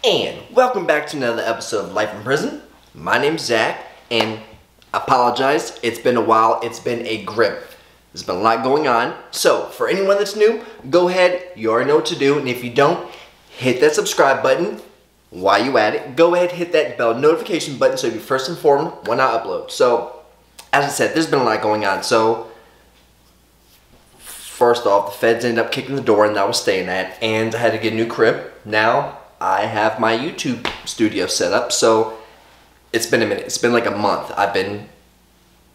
And welcome back to another episode of Life in Prison. My name's Zach, and I apologize, it's been a while, it's been a grip. There's been a lot going on. So, for anyone that's new, go ahead, you already know what to do, and if you don't, hit that subscribe button. While you at it, go ahead, hit that bell notification button so you'll be first informed when I upload. So, as I said, there's been a lot going on. So, first off, the feds ended up kicking the door and I was staying at, and I had to get a new crib. Now, I have my YouTube studio set up, so it's been a minute. It's been like a month. I've been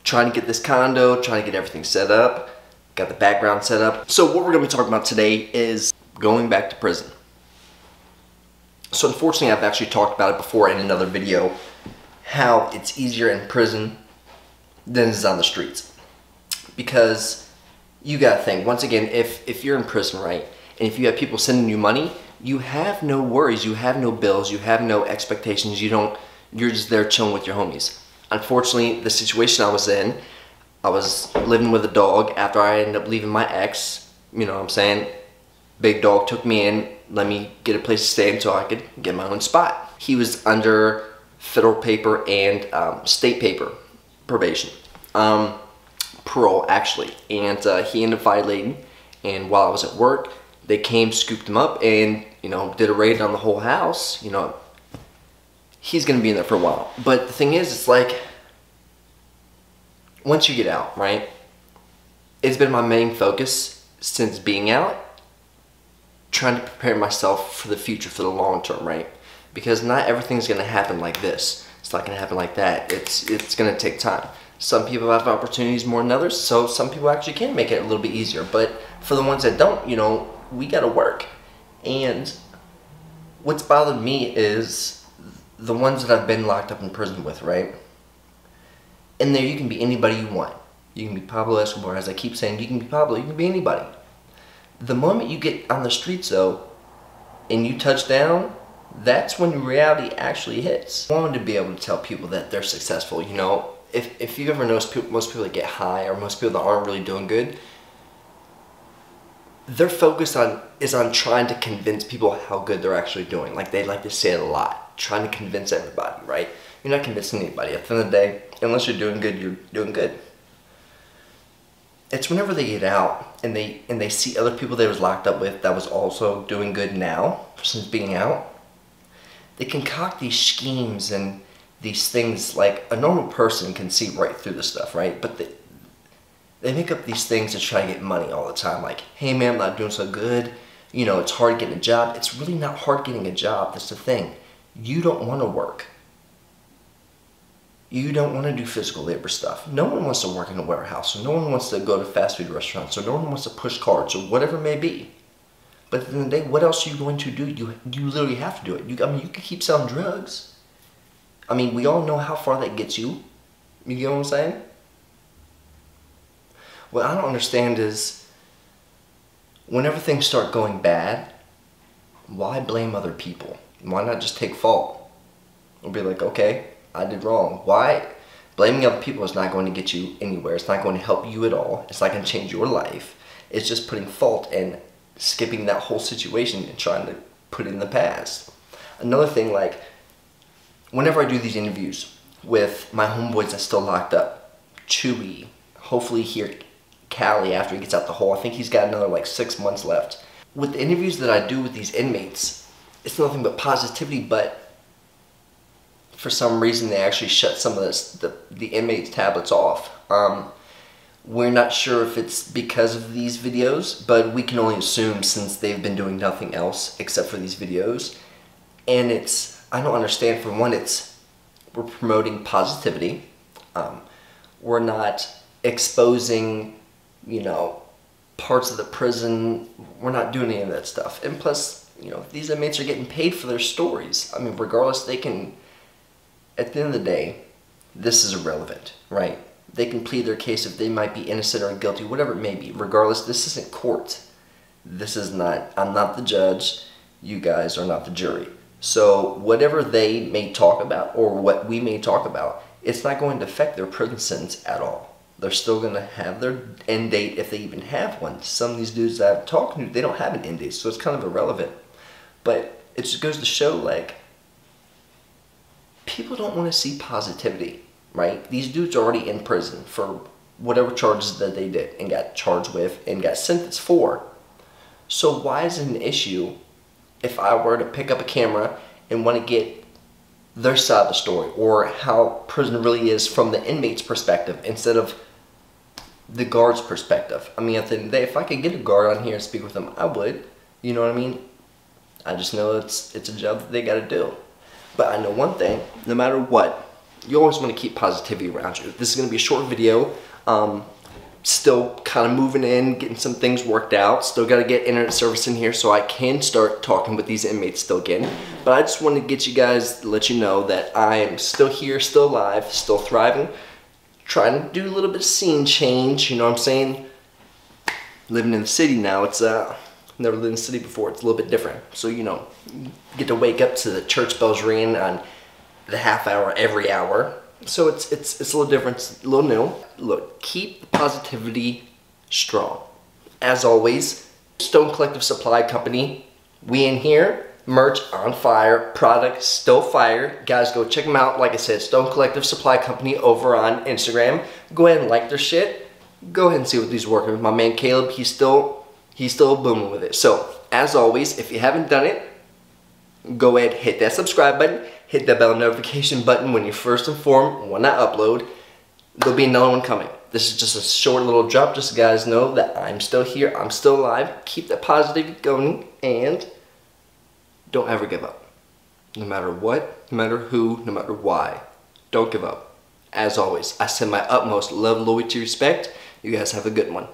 trying to get this condo, trying to get everything set up, got the background set up. So what we're going to be talking about today is going back to prison. So unfortunately, I've actually talked about it before in another video, how it's easier in prison than it is on the streets. Because you got to think, once again, if you're in prison, right, and if you have people sending you money, you have no worries, you have no bills, you have no expectations, you're just there chilling with your homies. Unfortunately, the situation I was in, I was living with a dog after I ended up leaving my ex, you know what I'm saying? Big dog took me in, let me get a place to stay until I could get my own spot. He was under federal paper and state paper probation, parole actually, and he ended up violating, and while I was at work, they came, scooped him up, and, you know, did a raid on the whole house. You know, he's going to be in there for a while. But the thing is, it's like, once you get out, right, it's been my main focus since being out, trying to prepare myself for the future, for the long term, right? Because not everything's going to happen like this. It's not going to happen like that. It's going to take time. Some people have opportunities more than others, so some people actually can make it a little bit easier. But for the ones that don't, you know, we gotta work. And what's bothered me is the ones that I've been locked up in prison with, right? In there you can be anybody you want. You can be Pablo Escobar, as I keep saying, you can be Pablo, you can be anybody. The moment you get on the streets though, and you touch down, that's when reality actually hits. I wanted to be able to tell people that they're successful, you know. If you ever notice most people that get high, or most people that aren't really doing good, their focus is on trying to convince people how good they're actually doing. Like, they like to say it a lot, trying to convince everybody, right? You're not convincing anybody. At the end of the day, unless you're doing good, you're doing good. It's whenever they get out and they see other people they was locked up with that was also doing good now, since being out, they concoct these schemes and these things. Like, a normal person can see right through this stuff, right? But they make up these things to try to get money all the time. Like, hey man, I'm not doing so good. You know, it's hard getting a job. It's really not hard getting a job. That's the thing. You don't want to work. You don't want to do physical labor stuff. No one wants to work in a warehouse, or no one wants to go to fast food restaurants, or no one wants to push carts, or whatever it may be. But at the end of the day, what else are you going to do? You literally have to do it. I mean, you can keep selling drugs. I mean, we all know how far that gets you. You get what I'm saying? What I don't understand is, whenever things start going bad, why blame other people? Why not just take fault? Or be like, okay, I did wrong. Why? Blaming other people is not going to get you anywhere. It's not going to help you at all. It's not going to change your life. It's just putting fault and skipping that whole situation and trying to put it in the past. Another thing, like, whenever I do these interviews with my homeboys that's still locked up, Chewy, hopefully here, Cali, after he gets out the hole, I think he's got another like 6 months left. With the interviews that I do with these inmates, it's nothing but positivity, but for some reason they actually shut some of the inmates' tablets off. We're not sure if it's because of these videos, but we can only assume, since they've been doing nothing else except for these videos. And I don't understand. For one, we're promoting positivity. We're not exposing, you know, parts of the prison. We're not doing any of that stuff. And plus, you know, these inmates are getting paid for their stories. I mean, regardless, they can, at the end of the day, this is irrelevant, right? They can plead their case if they might be innocent or guilty, whatever it may be. Regardless, this isn't court. This is not, I'm not the judge. You guys are not the jury. So whatever they may talk about, or what we may talk about, it's not going to affect their prison sentence at all. They're still going to have their end date, if they even have one. Some of these dudes that I've talked to, they don't have an end date, so it's kind of irrelevant. But it just goes to show, like, people don't want to see positivity, right? These dudes are already in prison for whatever charges that they did and got charged with and got sentenced for. So why is it an issue if I were to pick up a camera and want to get their side of the story, or how prison really is from the inmate's perspective instead of the guard's perspective? I mean, at the end of the day, if I could get a guard on here and speak with them, I would. You know what I mean? I just know it's a job that they got to do. But I know one thing, no matter what, you always want to keep positivity around you. This is going to be a short video. Still kind of moving in, getting some things worked out. Still got to get internet service in here so I can start talking with these inmates still again. But I just wanted to get you guys, let you know that I am still here, still alive, still thriving. Trying to do a little bit of scene change, you know what I'm saying? Living in the city now, it's never lived in the city before, it's a little bit different. So, you know, you get to wake up to the church bells ringing on the half hour every hour. So it's a little different, it's a little new. Look, keep the positivity strong. As always, Stone Collective Supply Company, we in here, merch on fire, product still fire. Guys, go check them out. Like I said, Stone Collective Supply Company over on Instagram. Go ahead and like their shit. Go ahead and see what these working with. My man Caleb, he's still booming with it. So, as always, if you haven't done it, go ahead, hit that subscribe button, hit that bell notification button when you're first informed when I upload. There'll be another one coming. This is just a short little drop, just so you guys know that I'm still here, I'm still alive. Keep that positivity going, and don't ever give up. No matter what, no matter who, no matter why. Don't give up. As always, I send my utmost love, loyalty, respect. You guys have a good one.